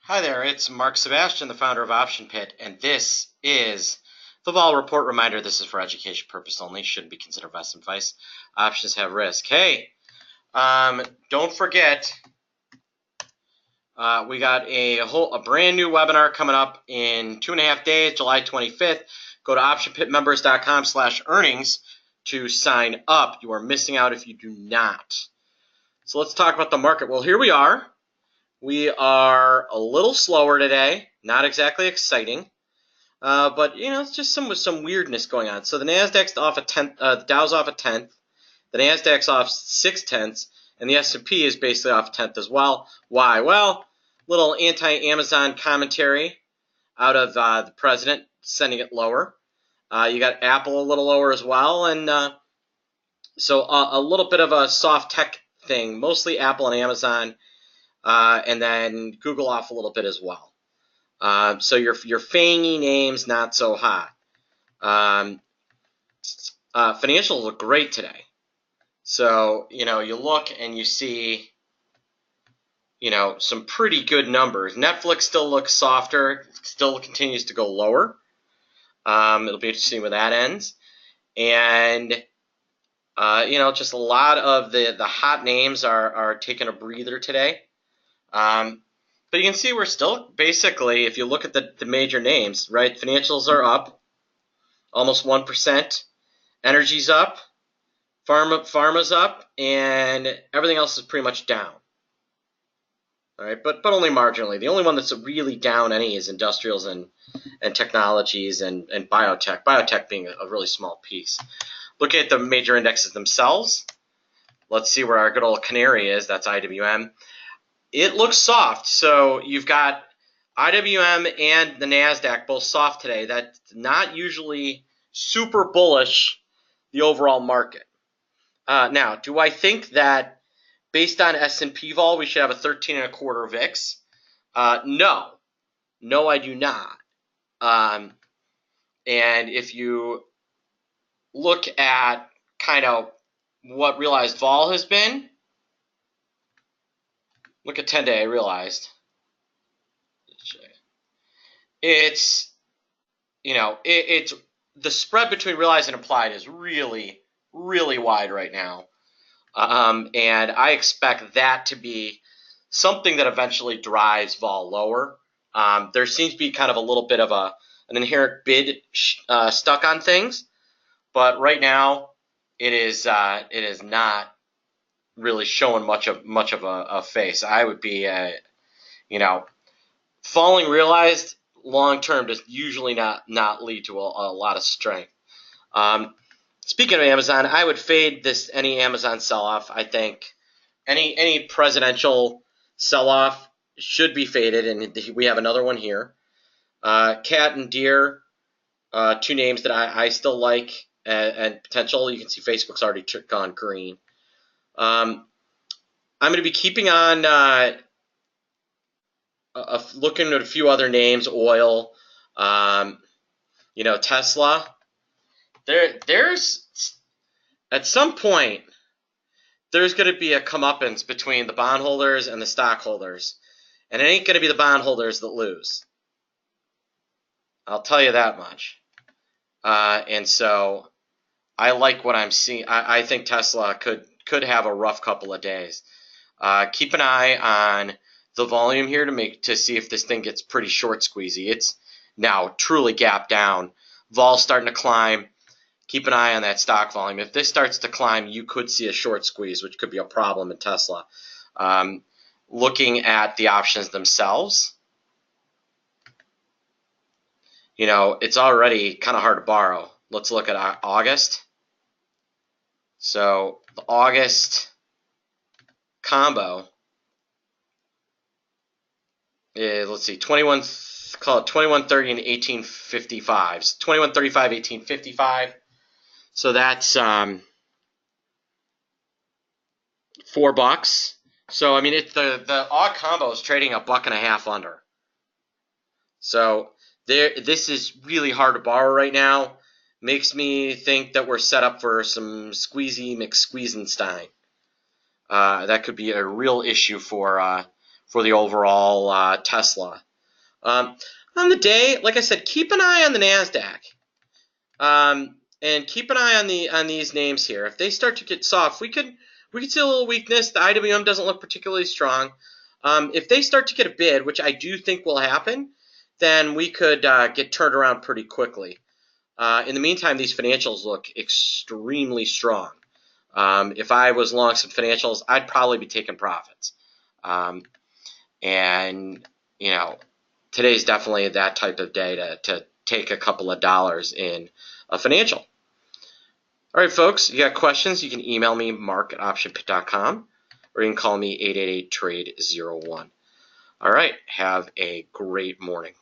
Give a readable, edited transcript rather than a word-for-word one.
Hi there, it's Mark Sebastian, the founder of Option Pit, and this is the Vol Report reminder. This is for education purpose only, shouldn't be considered investment advice. Options have risk. Hey, don't forget, we got a brand new webinar coming up in 2.5 days, July 25th. Go to optionpitmembers.com/earnings to sign up. You are missing out if you do not. So let's talk about the market. Well, here we are. We are a little slower today, not exactly exciting, but it's just some weirdness going on. So the Nasdaq's off a tenth, the Dow's off a tenth, the Nasdaq's off 0.6, and the S&P is basically off a tenth as well. Why? Well, little anti-Amazon commentary out of the president sending it lower. You got Apple a little lower as well, and so a little bit of a soft tech thing, mostly Apple and Amazon. And then Google off a little bit as well. So your fangy names not so hot. Financials look great today. So you look and you see some pretty good numbers. Netflix still looks softer, still continues to go lower. It'll be interesting where that ends. And just a lot of the hot names are taking a breather today. But you can see we're still basically, if you look at the major names, right? Financials are up almost 1%. Energy's up. Pharma's up, and everything else is pretty much down. All right, but only marginally. The only one that's really down any is industrials and technologies and biotech. Biotech being a really small piece. Looking at the major indexes themselves, let's see where our good old canary is. That's IWM. It looks soft. So you've got IWM and the Nasdaq both soft today. That's not usually super bullish the overall market. Now, do I think that based on S&P vol we should have a 13.25 VIX? No, I do not. And if you look at kind of what realized vol has been, look at 10-day realized. It's it's the spread between realized and implied is really, really wide right now. And I expect that to be something that eventually drives vol lower. There seems to be kind of a little bit of an inherent bid stuck on things, but right now it is not really showing much of a face. I would be falling realized long term does usually not lead to a lot of strength. Speaking of Amazon, I would fade any Amazon sell-off. I think any presidential sell-off should be faded, and we have another one here. Cat and Deer, two names that I still like and potential. You can see Facebook's already gone green. I'm going to be keeping on looking at a few other names, oil, Tesla. There's at some point there's going to be a comeuppance between the bondholders and the stockholders, and it ain't going to be the bondholders that lose. I'll tell you that much. And so I like what I'm seeing. I think Tesla could have a rough couple of days. Keep an eye on the volume here to see if this thing gets pretty short squeezy. It's now truly gapped down. Vol's starting to climb. Keep an eye on that stock volume. If this starts to climb, you could see a short squeeze, which could be a problem in Tesla. Looking at the options themselves, it's already kind of hard to borrow. Let's look at August. So the August combo is, let's see, 2130 and 1855s. 2135, 1855. So that's $4. So I mean, it's the odd combo is trading $1.50 under. So this is really hard to borrow right now. Makes me think that we're set up for some squeezy McSqueezenstein. That could be a real issue for for the overall Tesla. On the day, like I said, keep an eye on the NASDAQ. And keep an eye on these names here. If they start to get soft, we could see a little weakness. The IWM doesn't look particularly strong. If they start to get a bid, which I do think will happen, then we could get turned around pretty quickly. In the meantime, these financials look extremely strong. If I was long some financials, I'd probably be taking profits. And you know, today's definitely that type of day to take a couple of dollars in a financial. All right, folks, you got questions, you can email me, mark@optionpit.com, or you can call me 888-TRADE-01. All right, have a great morning.